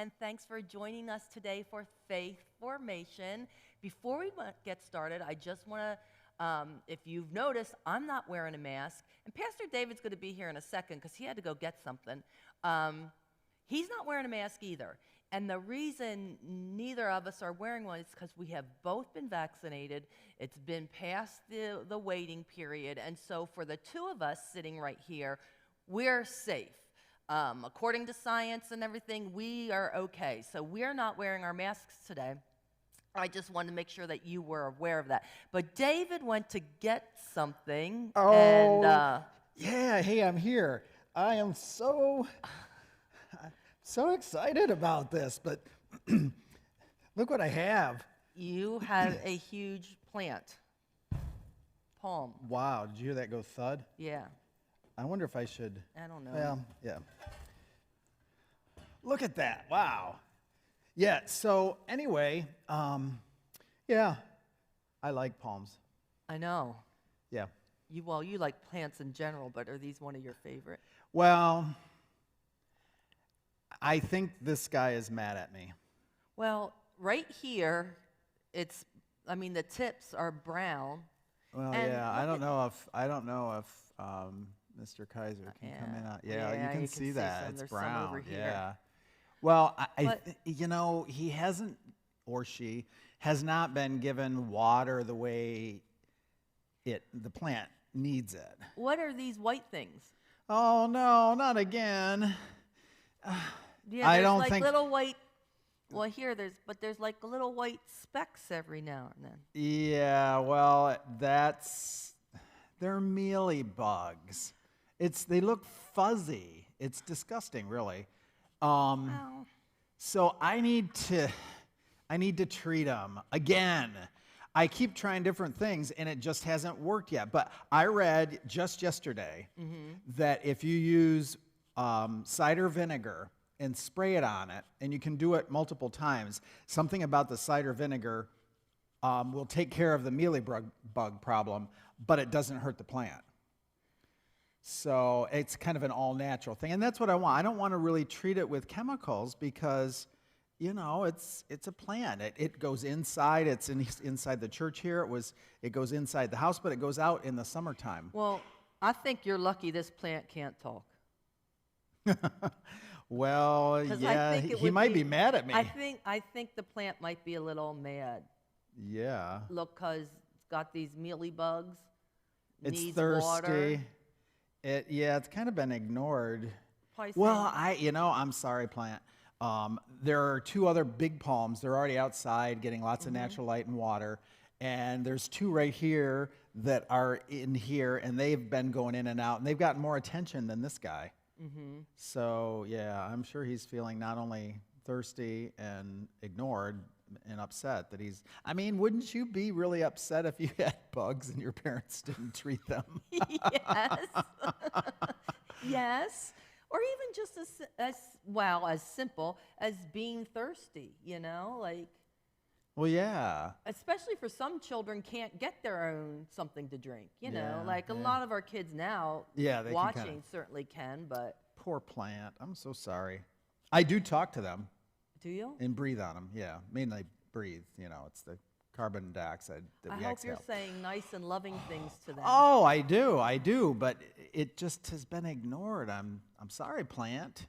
And thanks for joining us today for Faith Formation. Before we get started, I just want to, if you've noticed, I'm not wearing a mask. And Pastor David's going to be here in a second because he had to go get something. He's not wearing a mask either. And the reason neither of us are wearing one is because we have both been vaccinated. It's been past the waiting period. And so for the two of us sitting right here, we're safe. According to science and everything, we are okay. So we're not wearing our masks today. I just wanted to make sure that you were aware of that. But David went to get something. Oh, and, yeah. Hey, I'm here. I am so excited about this. But look what I have. You have a huge plant. Palm. Wow. Did you hear that go thud? Yeah. I wonder if I should. I don't know. Well, yeah. Look at that. Wow. Yeah, so anyway, yeah, I like palms. I know. Yeah. You like plants in general, but are these one of your favorite? Well, I think this guy is mad at me. Well, right here, the tips are brown. Well, and yeah, I don't know if Mr. Kaiser can come in. Yeah, you can see that. It's brown. Over here. Yeah. Well, he hasn't, or she has not been given water the way the plant needs it. What are these white things? Oh no, not again. Yeah, I there's don't like think. little white. Well, there's like little white specks every now and then. Yeah, well, they're mealy bugs. They look fuzzy. It's disgusting, really. Well. So I need to treat them again. I keep trying different things, and it just hasn't worked yet. But I read just yesterday that if you use cider vinegar and spray it on it, and you can do it multiple times, something about the cider vinegar will take care of the mealybug problem, but it doesn't hurt the plant. So it's kind of an all-natural thing, and that's what I want. I don't want to really treat it with chemicals because, it's a plant. It goes inside. It's inside the church here. It goes inside the house, but it goes out in the summertime. Well, I think you're lucky this plant can't talk. Well, yeah, he might be mad at me. I think the plant might be a little mad. Yeah. Look, because it's got these mealy bugs. It's needs thirsty. Water. It's kind of been ignored. Probably Well, I'm sorry, plant. There are two other big palms. They're already outside getting lots of natural light and water. And there's two right here that are in here, and they've been going in and out, and they've gotten more attention than this guy. So, yeah, I'm sure he's feeling not only thirsty and ignored and upset that wouldn't you be really upset if you had bugs and your parents didn't treat them? Yes. Yes. Or even just as simple as being thirsty, Well, yeah. Especially for some children can't get their own something to drink, Yeah, a lot of our kids now Yeah, they watching certainly can, but. Poor plant. I'm so sorry. I do talk to them. Do you? And breathe on them, yeah. Mainly breathe, it's the carbon dioxide that we exhale. I hope you're saying nice and loving things to them. Oh, I do, but it just has been ignored. I'm sorry, plant.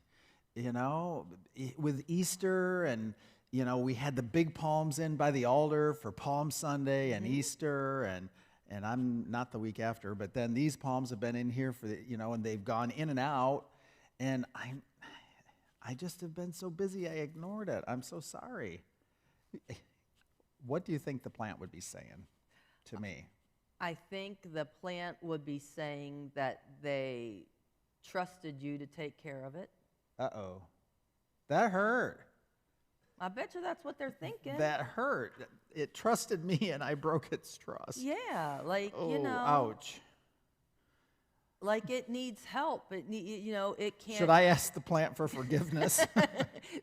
With Easter and, we had the big palms in by the altar for Palm Sunday and Easter, and I'm not the week after, but then these palms have been in here for and they've gone in and out, and I just have been so busy I ignored it. I'm so sorry. What do you think the plant would be saying to me? I think the plant would be saying that they trusted you to take care of it. Uh-oh. That hurt. I bet you that's what they're thinking. That hurt. It trusted me and I broke its trust. Yeah, ouch. Like it needs help. It can't. Should I ask the plant for forgiveness?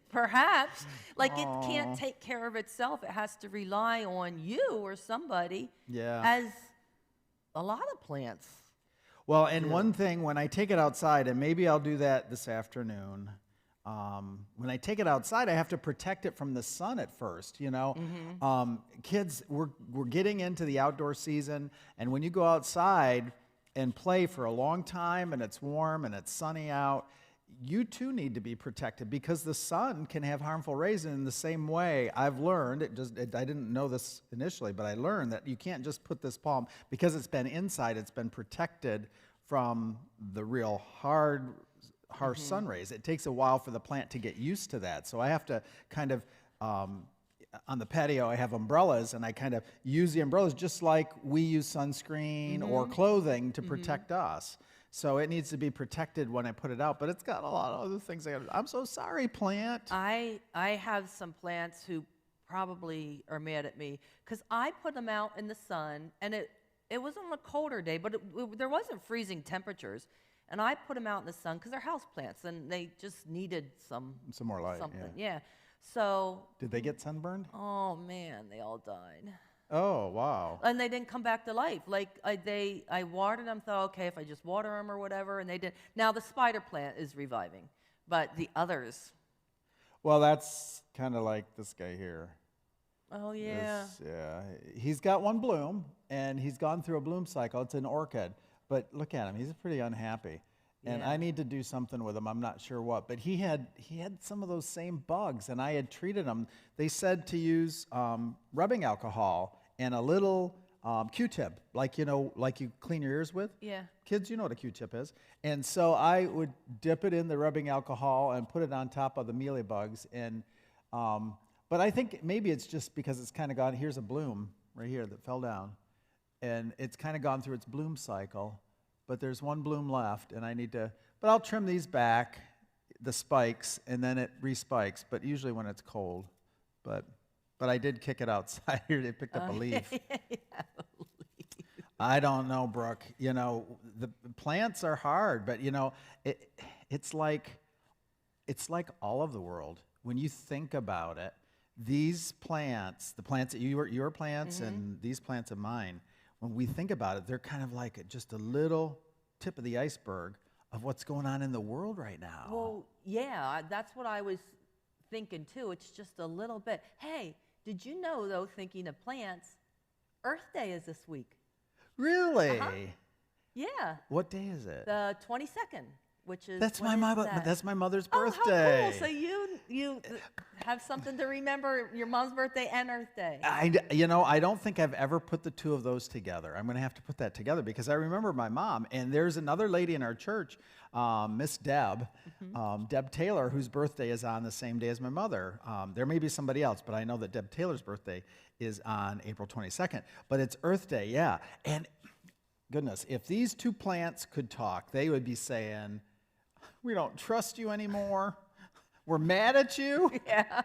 Perhaps. It can't take care of itself. It has to rely on you or somebody. Yeah. As a lot of plants. Well, and one thing, when I take it outside, and maybe I'll do that this afternoon, when I take it outside, I have to protect it from the sun at first, you know. Kids, we're getting into the outdoor season, and when you go outside and play for a long time, and it's warm and it's sunny out, you too need to be protected because the sun can have harmful rays. And in the same way, I've learned, I didn't know this initially, but I learned that you can't just put this palm, because it's been inside, it's been protected from the real harsh sun rays. It takes a while for the plant to get used to that. So I have to kind of, on the patio, I have umbrellas, and I kind of use the umbrellas just like we use sunscreen or clothing to protect us. So it needs to be protected when I put it out, but it's got a lot of other things. I'm so sorry, plant. I have some plants who probably are mad at me because I put them out in the sun, and it was on a colder day, but there wasn't freezing temperatures. And I put them out in the sun because they're house plants, and they just needed some more light. something. Yeah. So. Did they get sunburned? Oh man, they all died. Oh wow. And they didn't come back to life. Like I watered them, thought, okay, if I just water them or whatever, and they didn't. Now the spider plant is reviving, but the others. Well, that's kind of like this guy here. Oh yeah. He's got one bloom, and he's gone through a bloom cycle. It's an orchid, but look at him. He's pretty unhappy, and I need to do something with him. I'm not sure what, but he had some of those same bugs, and I had treated him. They said to use rubbing alcohol and a little Q-tip, like you clean your ears with. Yeah. Kids, you know what a Q-tip is. And so I would dip it in the rubbing alcohol and put it on top of the mealybugs. And but I think maybe it's just because it's kind of gone. Here's a bloom right here that fell down, and it's kind of gone through its bloom cycle. But there's one bloom left, and I need to. But I'll trim these back, the spikes, and then it respikes. But usually when it's cold. But I did kick it outside here. It picked up a leaf. I don't know, Brooke. You know, the plants are hard, but you know, it's like all of the world. When you think about it, these plants, the plants that your plants and these plants of mine, when we think about it, they're kind of like just a little tip of the iceberg of what's going on in the world right now. Well, yeah, that's what I was thinking too. It's just a little bit. Hey, did you know though, thinking of plants, Earth Day is this week. Really? Yeah. What day is it? The 22nd, which is that's my mother's birthday. Oh, how cool! So you have something to remember your mom's birthday and Earth Day. I don't think I've ever put the two of those together. I'm going to have to put that together because I remember my mom, and there's another lady in our church, Miss Deb, Deb Taylor, whose birthday is on the same day as my mother. There may be somebody else, but I know that Deb Taylor's birthday is on April 22nd. But it's Earth Day, yeah. And goodness, if these two plants could talk, they would be saying, "We don't trust you anymore. We're mad at you." Yeah.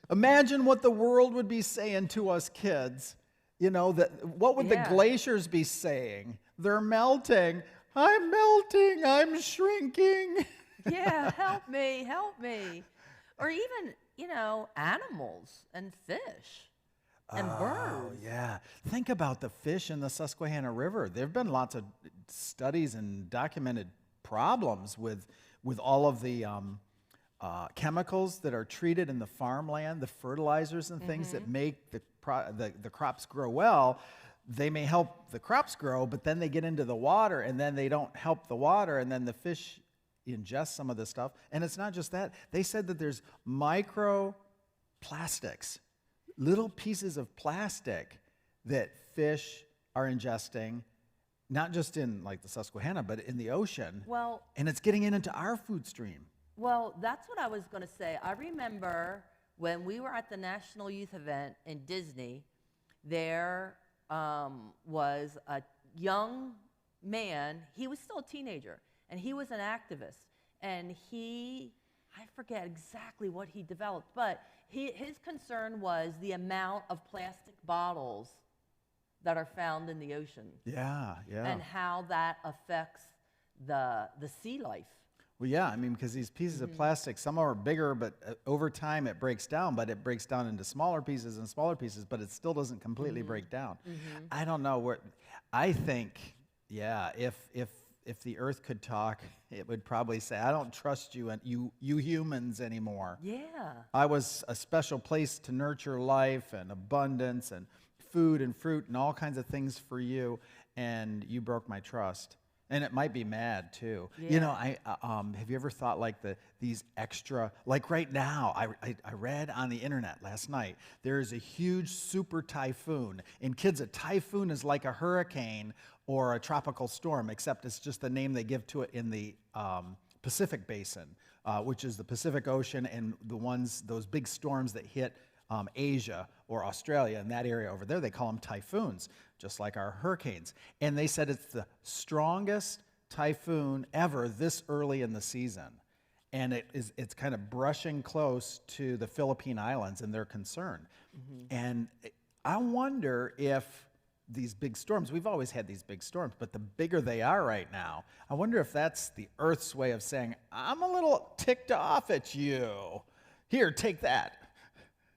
Imagine what the world would be saying to us kids. You know, what would the glaciers be saying? They're melting. I'm melting. I'm shrinking. Yeah, help me, help me. Or even, animals and fish and birds. Yeah. Think about the fish in the Susquehanna River. There have been lots of studies and documented problems with all of the chemicals that are treated in the farmland, the fertilizers and things that make the crops grow well. They may help the crops grow, but then they get into the water, and then they don't help the water, and then the fish ingest some of this stuff. And it's not just that. They said that there's microplastics, little pieces of plastic that fish are ingesting, not just in like the Susquehanna, but in the ocean. Well, and it's getting into our food stream. Well, that's what I was going to say. I remember when we were at the National Youth Event in Disney, there was a young man. He was still a teenager, and he was an activist. And I forget exactly what he developed, but his concern was the amount of plastic bottles that are found in the ocean. Yeah. And how that affects the sea life. Well, yeah, I mean, because these pieces of plastic, some are bigger, but over time it breaks down, but it breaks down into smaller pieces and smaller pieces, but it still doesn't completely break down. I don't know where, I think, yeah, if if the earth could talk, it would probably say, I don't trust you and you humans anymore. Yeah. I was a special place to nurture life and abundance and food and fruit and all kinds of things for you, and you broke my trust. And it might be mad too. You know, have you ever thought like these extra, like right now, I read on the internet last night, there is a huge super typhoon. And kids, a typhoon is like a hurricane or a tropical storm, except it's just the name they give to it in the Pacific Basin, which is the Pacific Ocean, and those big storms that hit Asia or Australia, in that area over there, they call them typhoons, just like our hurricanes. And they said it's the strongest typhoon ever this early in the season. And it's kind of brushing close to the Philippine Islands, and they're concerned. And I wonder if these big storms, we've always had these big storms, but the bigger they are right now, I wonder if that's the Earth's way of saying, I'm a little ticked off at you. Here, take that.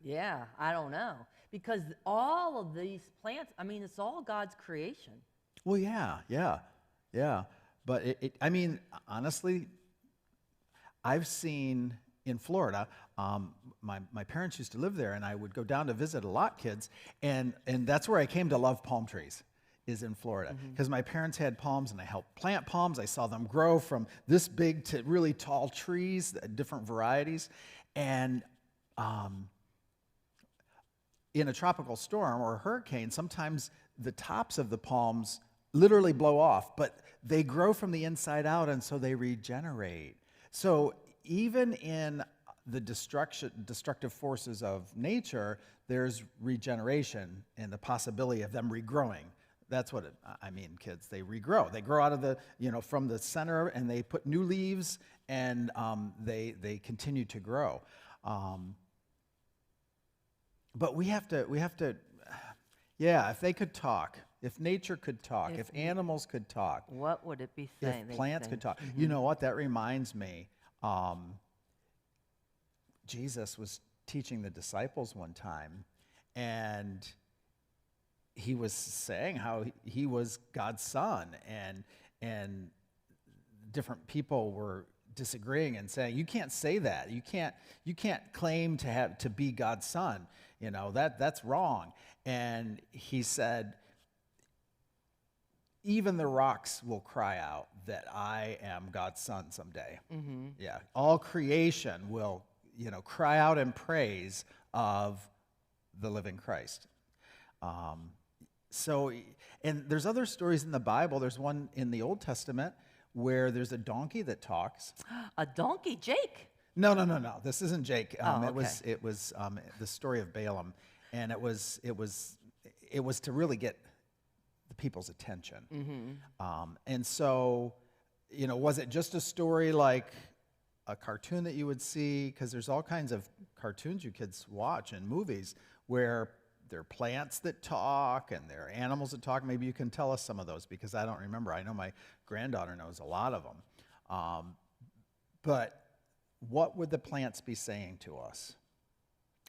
Yeah, I don't know. Because all of these plants, I mean, it's all God's creation. Well, yeah. But I mean, honestly, I've seen in Florida, my parents used to live there, and I would go down to visit a lot, kids, and that's where I came to love palm trees, is in Florida. Because my parents had palms, and I helped plant palms. I saw them grow from this big to really tall trees, different varieties. And in a tropical storm or a hurricane, sometimes the tops of the palms literally blow off, but they grow from the inside out, and so they regenerate. So even in the destructive forces of nature, there's regeneration and the possibility of them regrowing. That's what I mean, kids. They regrow. They grow out of from the center, and they put new leaves, and they continue to grow. But we have to, yeah, if they could talk, if nature could talk, if animals could talk. What would it be saying? If plants could talk. You know what? That reminds me, Jesus was teaching the disciples one time, and he was saying how he was God's son, and different people were disagreeing and saying, you can't say that. You can't claim to be God's son. That's wrong. And he said, even the rocks will cry out that I am God's son someday. Yeah, all creation will, cry out in praise of the living Christ. And there's other stories in the Bible. There's one in the Old Testament where there's a donkey that talks. A donkey, Jake? No. This isn't Jake. Okay. It was the story of Balaam, and it was to really get the people's attention. And so, was it just a story like a cartoon that you would see? Because there's all kinds of cartoons you kids watch and movies where there are plants that talk and there are animals that talk. Maybe you can tell us some of those, because I don't remember. I know my granddaughter knows a lot of them. But what would the plants be saying to us?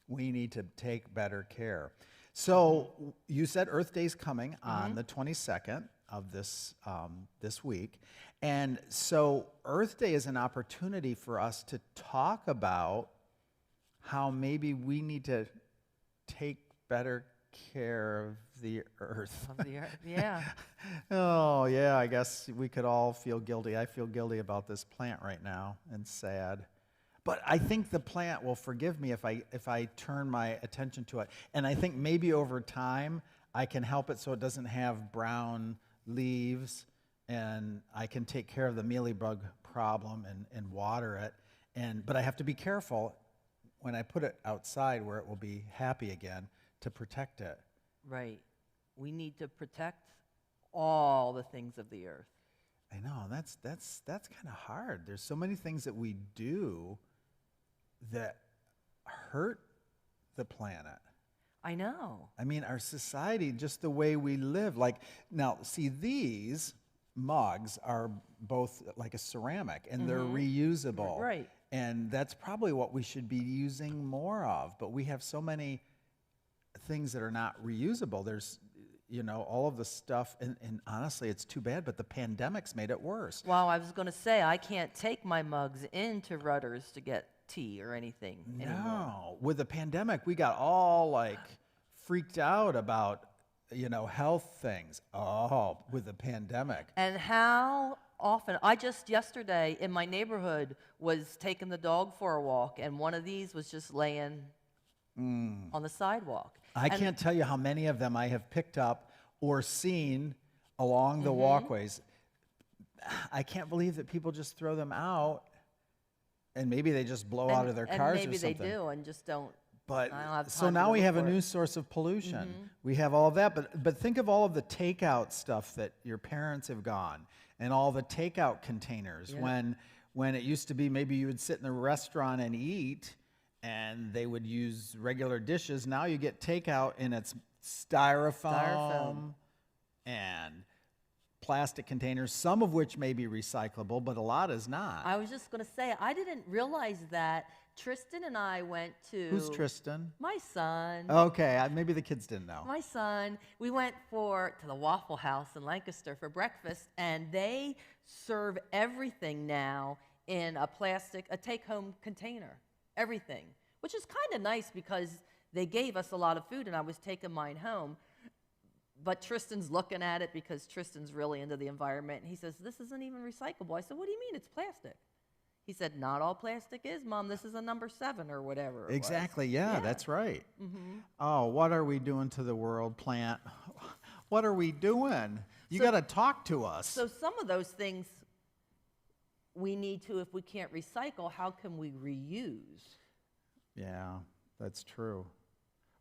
We need to take better care. So you said Earth Day's coming on the 22nd of this week. And so Earth Day is an opportunity for us to talk about how maybe we need to take better care of the earth. Of the earth, yeah. Oh, yeah, I guess we could all feel guilty. I feel guilty about this plant right now and sad. But I think the plant will forgive me if I turn my attention to it. And I think maybe over time I can help it so it doesn't have brown leaves, and I can take care of the mealybug problem and water it. But I have to be careful when I put it outside where it will be happy again, to protect it. Right. We need to protect all the things of the earth. I know, that's kind of hard. There's so many things that we do that hurt the planet. I know. I mean, our society, just the way we live. Like, now, see, these mugs are both like a ceramic, and they're reusable. Right. And that's probably what we should be using more of. But we have so many things that are not reusable. There's, all of the stuff, and honestly, it's too bad, but the pandemic's made it worse. Well, I was going to say, I can't take my mugs into Rutter's to get tea or anything anymore. No, with the pandemic, we got all freaked out about, health things. Oh, with the pandemic. And how often, I just yesterday in my neighborhood was taking the dog for a walk, and one of these was just laying on the sidewalk. I can't tell you how many of them I have picked up or seen along the walkways. I can't believe that people just throw them out, and maybe they just blow out of their cars or something. Maybe they do and just don't. But I don't have so time now to we look have a for new it. source of pollution. We have all of that, but think of all of the takeout stuff that your parents have gone, and all the takeout containers. Yeah. When it used to be maybe you would sit in the restaurant and eat, and they would use regular dishes. Now you get takeout, and it's styrofoam and plastic containers, some of which may be recyclable, but a lot is not. I was just going to say, I didn't realize that. Tristan and I went to... Who's Tristan? My son. Okay, maybe the kids didn't know. My son. We went to the Waffle House in Lancaster for breakfast, and they serve everything now in a take-home container. Everything, which is kind of nice because they gave us a lot of food, and I was taking mine home. But Tristan's looking at it because Tristan's really into the environment, and he says, "This isn't even recyclable." I said, "What do you mean? It's plastic." He said, "Not all plastic is, Mom. This is a number 7 or whatever it Exactly, was." yeah, that's right. Oh, what are we doing to the world, plant? What are we doing? You got to talk to us. So some of those things we need to, if we can't recycle, how can we reuse? Yeah, that's true.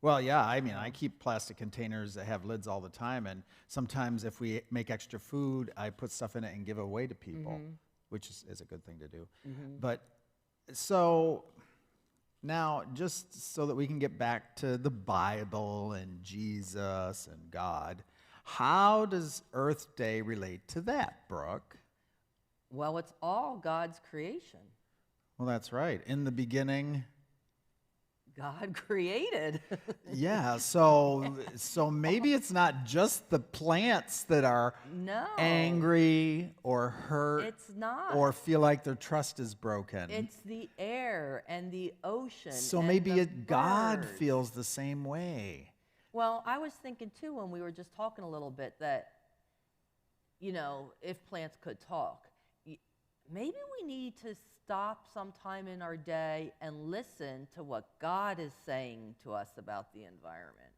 Well, yeah, I mean, I keep plastic containers that have lids all the time, and sometimes if we make extra food, I put stuff in it and give it away to people, which is a good thing to do. But so now, just so that we can get back to the Bible and Jesus and God, how does Earth Day relate to that, Brooke? Well, it's all God's creation. Well, that's right. In the beginning... God created. Yeah, so maybe it's not just the plants that are angry or hurt. It's not. Or feel like their trust is broken. It's the air and the ocean. So and maybe the God birds. feels the same way. Well, I was thinking too when we were just talking a little bit that, if plants could talk, maybe we need to stop sometime in our day and listen to what God is saying to us about the environment.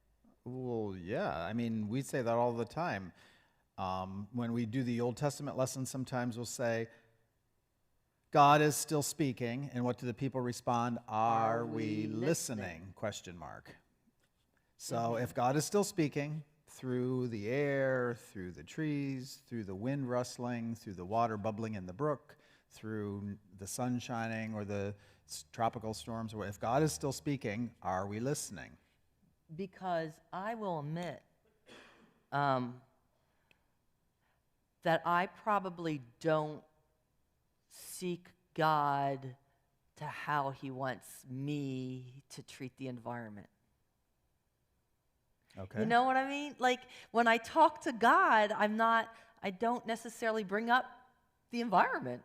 Well, yeah. I mean, we say that all the time. When we do the Old Testament lesson, sometimes we'll say, God is still speaking. And what do the people respond? Are we listening? ? So if God is still speaking through the air, through the trees, through the wind rustling, through the water bubbling in the brook, through the sun shining or the tropical storms, if God is still speaking, are we listening? Because I will admit that I probably don't seek God to how he wants me to treat the environment. Okay. You know what I mean? Like when I talk to God, I don't necessarily bring up the environment.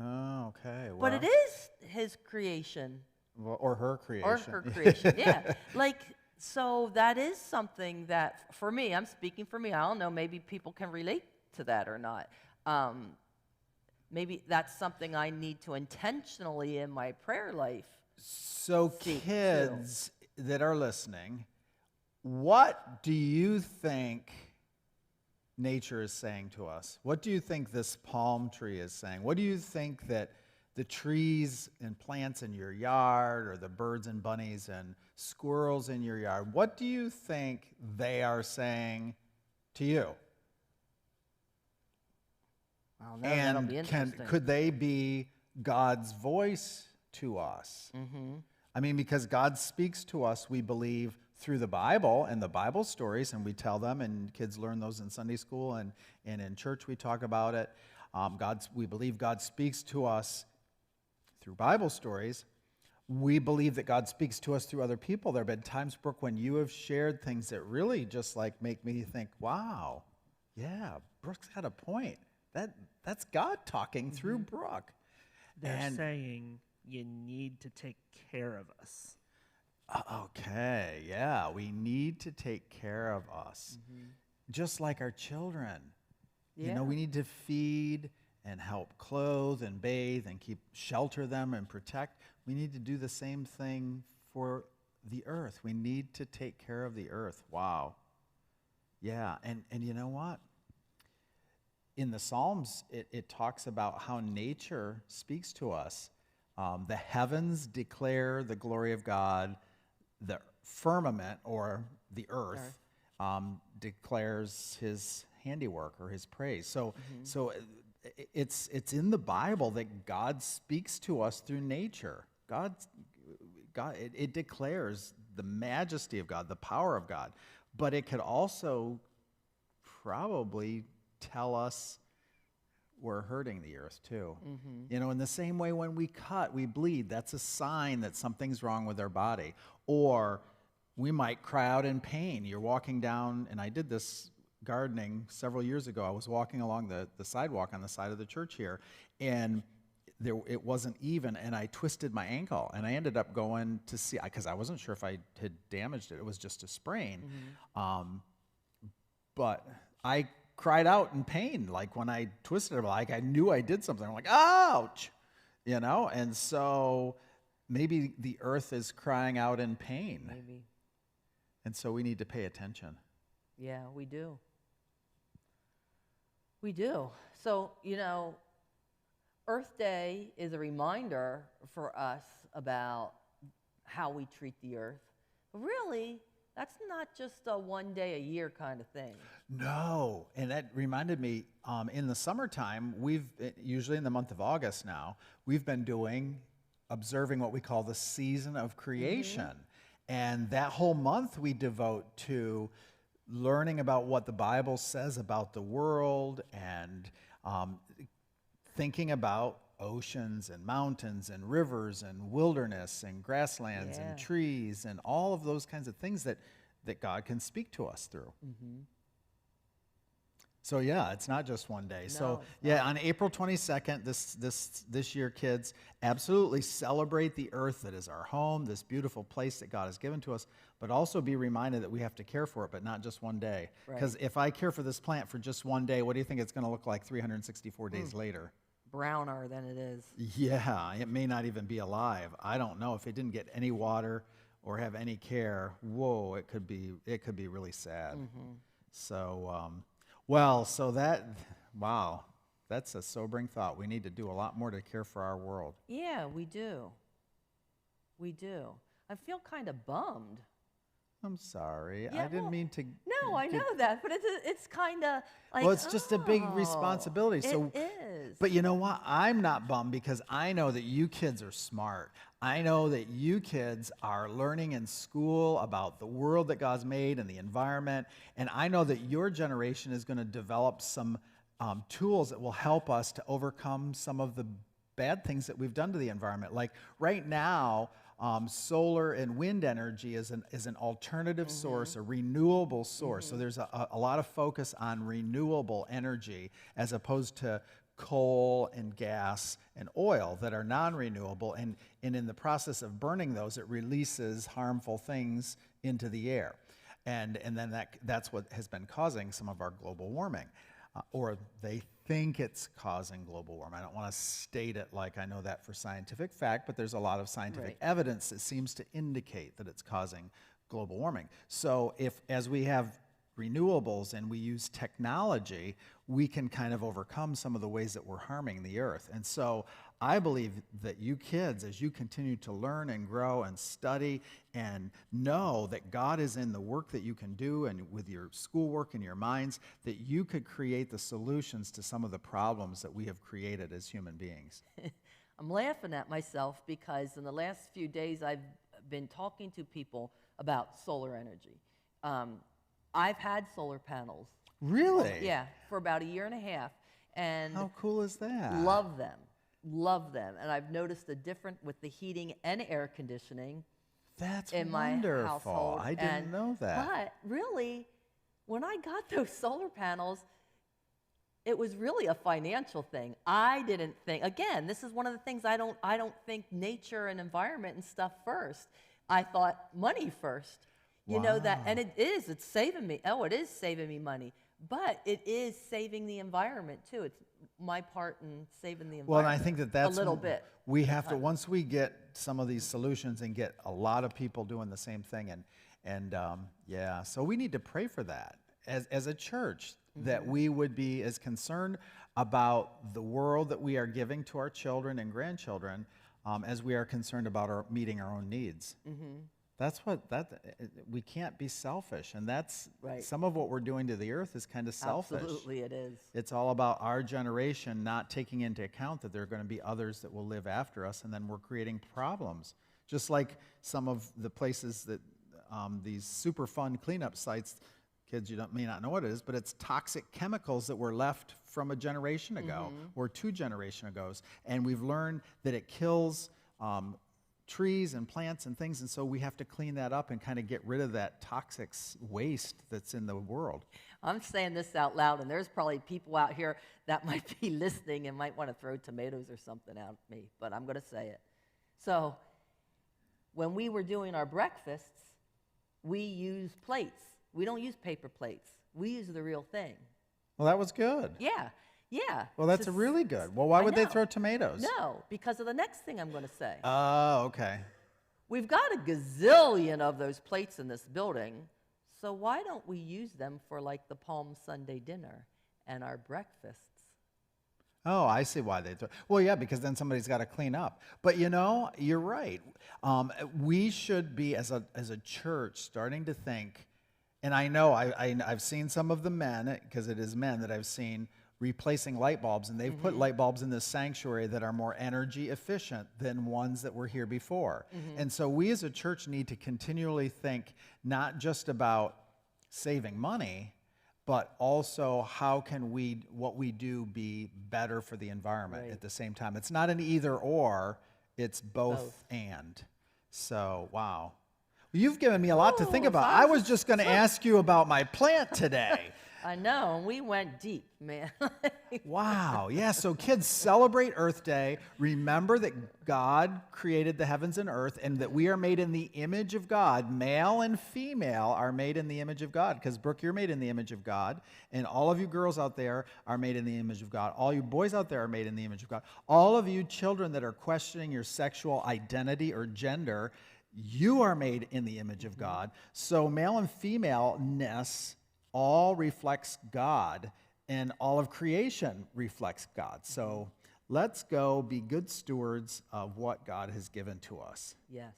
Oh, okay. Well, But it is his creation. Well, or her creation. Or her creation, yeah. So that is something that, for me, I'm speaking for me, I don't know, maybe people can relate to that or not. Maybe that's something I need to intentionally in my prayer life. So kids that are listening, what do you think nature is saying to us? What do you think this palm tree is saying? What do you think that the trees and plants in your yard or the birds and bunnies and squirrels in your yard, what do you think they are saying to you? Well, that'll be interesting. Could they be God's voice to us? I mean, because God speaks to us, we believe, through the Bible and the Bible stories, and we tell them, and kids learn those in Sunday school, and in church we talk about it. We believe God speaks to us through Bible stories, We believe that God speaks to us through other people. There have been times, Brooke, when you have shared things that really just like make me think, wow, yeah, Brooke's got a point. That's God talking through Brooke. They're saying you need to take care of us. Okay, yeah, we need to take care of us, just like our children. You know, Yeah. we need to feed and help clothe and bathe and shelter them and protect. We need to do the same thing for the earth. We need to take care of the earth. Wow. Yeah, and you know what? In the Psalms, it talks about how nature speaks to us. The heavens declare the glory of God. The firmament, or the earth, declares his handiwork or his praise. So it's in the Bible that God speaks to us through nature. It declares the majesty of God, the power of God. But it could also probably tell us we're hurting the earth too. You know, in the same way when we cut, we bleed, that's a sign that something's wrong with our body. Or we might cry out in pain. You're walking down, and I did this gardening several years ago. I was walking along the sidewalk on the side of the church here, and it wasn't even, and I twisted my ankle, and I ended up going to see, because I wasn't sure if I had damaged it. It was just a sprain. But I cried out in pain, like when I twisted it, like I knew I did something. I'm like, ouch, you know? And so maybe the earth is crying out in pain. Maybe. And so we need to pay attention. Yeah, we do. We do. So, you know, Earth Day is a reminder for us about how we treat the earth. But really, that's not just a one day a year kind of thing. No, and that reminded me, in the summertime, usually in the month of August now, we've been observing what we call the season of creation. And that whole month we devote to learning about what the Bible says about the world and thinking about oceans and mountains and rivers and wilderness and grasslands and trees and all of those kinds of things that God can speak to us through. So yeah, it's not just one day. So yeah, on April 22nd, this year, kids, absolutely celebrate the earth that is our home, this beautiful place that God has given to us, but also be reminded that we have to care for it, but not just one day. Because if I care for this plant for just one day, what do you think it's going to look like 364 days later? Browner than it is. Yeah, it may not even be alive. I don't know. If it didn't get any water or have any care, whoa, it could be really sad. So, that's a sobering thought. We need to do a lot more to care for our world. Yeah, we do. We do. I feel kind of bummed. I'm sorry. Yeah, I didn't mean to. No, I know that, but it's kind of like. Well, it's just a big responsibility. So, it is. But you know what? I'm not bummed because I know that you kids are smart. I know that you kids are learning in school about the world that God's made and the environment. And I know that your generation is going to develop some tools that will help us to overcome some of the bad things that we've done to the environment. Like right now, solar and wind energy is an alternative source, a renewable source. So there's a lot of focus on renewable energy as opposed to coal and gas and oil that are non-renewable. And in the process of burning those, it releases harmful things into the air. And then that's what has been causing some of our global warming. Or they think it's causing global warming. I don't want to state it like I know that for scientific fact, but there's a lot of scientific evidence that seems to indicate that it's causing global warming. So as we have renewables and we use technology, we can kind of overcome some of the ways that we're harming the earth. And so I believe that you kids, as you continue to learn and grow and study and know that God is in the work that you can do and with your schoolwork and your minds, that you could create the solutions to some of the problems that we have created as human beings. I'm laughing at myself because in the last few days I've been talking to people about solar energy. I've had solar panels. Really? Yeah, for about a year and a half. And how cool is that? love them. love them. And I've noticed a difference with the heating and air conditioning That's in my wonderful. household. I didn't know that. But really, when I got those solar panels, it was really a financial thing. I didn't think, again, this is one of the things I don't think nature and environment and stuff first. I thought money first. You know that, and it's saving me. Oh, it is saving me money. But it is saving the environment too. It's my part in saving the environment. Well, and I think that's a little bit. We have to, once we get some of these solutions and get a lot of people doing the same thing, and yeah, so we need to pray for that as a church, that we would be as concerned about the world that we are giving to our children and grandchildren as we are concerned about meeting our own needs. That's we can't be selfish, and that's Right. some of what we're doing to the earth is kind of selfish. Absolutely, it is. It's all about our generation not taking into account that there are going to be others that will live after us, and then we're creating problems. Just like some of the places that these super fun cleanup sites, kids, may not know what it is, but it's toxic chemicals that were left from a generation ago or 2 generations ago, and we've learned that it kills trees and plants and things, and so we have to clean that up and kind of get rid of that toxic waste that's in the world. I'm saying this out loud, and there's probably people out here that might be listening and might want to throw tomatoes or something at me, but I'm going to say it. So when we were doing our breakfasts, we use plates. We don't use paper plates. We use the real thing. Well, that was good. Yeah. Well, that's really good. Well, why would they throw tomatoes? No, because of the next thing I'm going to say. Oh, okay. We've got a gazillion of those plates in this building, so why don't we use them for like the Palm Sunday dinner and our breakfasts? Oh, I see why they throw. Well, yeah, because then somebody's got to clean up. But you're right. We should be, as a church, starting to think, and I know I've seen some of the men, because it is men that I've seen, replacing light bulbs, and they've put light bulbs in this sanctuary that are more energy efficient than ones that were here before. And so we as a church need to continually think not just about saving money, but also how can what we do be better for the environment at the same time. It's not an either or, it's both. And. So, wow. Well, you've given me a lot to think about. I was just going to ask you about my plant today. I know, and we went deep, man. Wow, yeah, so kids, celebrate Earth Day. Remember that God created the heavens and earth, and that we are made in the image of God. Male and female are made in the image of God, because, Brooke, you're made in the image of God, and all of you girls out there are made in the image of God. All you boys out there are made in the image of God. All of you children that are questioning your sexual identity or gender, you are made in the image of God. So male and femaleness all reflects God, and all of creation reflects God. So let's go be good stewards of what God has given to us. Yes.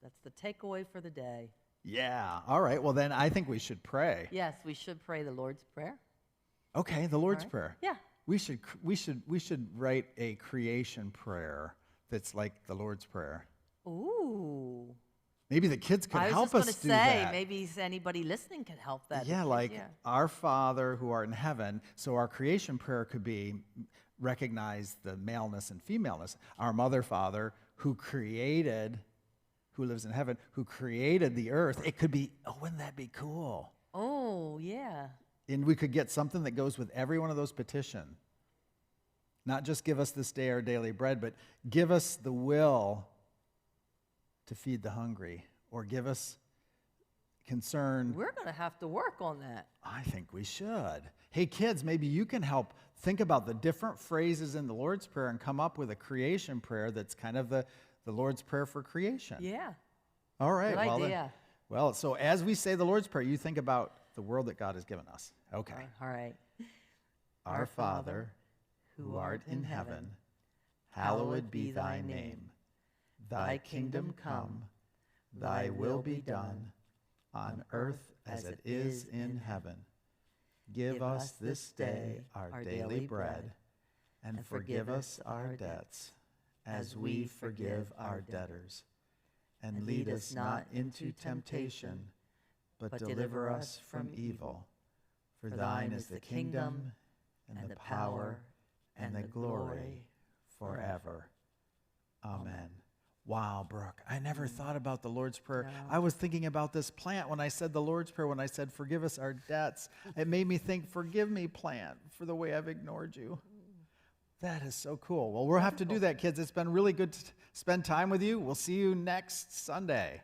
That's the takeaway for the day. Yeah. All right. Well, then I think we should pray. Yes, we should pray the Lord's Prayer. Okay, the Lord's Prayer. Yeah. We should write a creation prayer that's like the Lord's Prayer. Ooh. Maybe the kids could help us do that. I was just going to say, maybe anybody listening could help that. Yeah, Our Father who art in heaven. So our creation prayer could be recognize the maleness and femaleness. Our Mother, Father, who lives in heaven, who created the earth. It could be, wouldn't that be cool? Oh, yeah. And we could get something that goes with every one of those petitions. Not just give us this day our daily bread, but give us the will to feed the hungry, or give us concern. We're going to have to work on that. I think we should. Hey, kids, maybe you can help think about the different phrases in the Lord's Prayer and come up with a creation prayer that's kind of the Lord's Prayer for creation. Yeah. All right. Good idea. Well, so as we say the Lord's Prayer, you think about the world that God has given us. Okay. All right. Our Father, who art in heaven, hallowed be thy name. Thy kingdom come, thy will be done, on earth as it is in heaven. Give us this day our daily bread, and forgive us our debts, as we forgive our debtors. And lead us not into temptation, but deliver us from evil. For thine is the kingdom, and the power, and the glory, forever. Amen. Wow, Brooke, I never thought about the Lord's Prayer. I was thinking about this plant when I said the Lord's Prayer, when I said, forgive us our debts. It made me think, forgive me, plant, for the way I've ignored you. That is so cool. Well, we'll have to do that, kids. It's been really good to spend time with you. We'll see you next Sunday.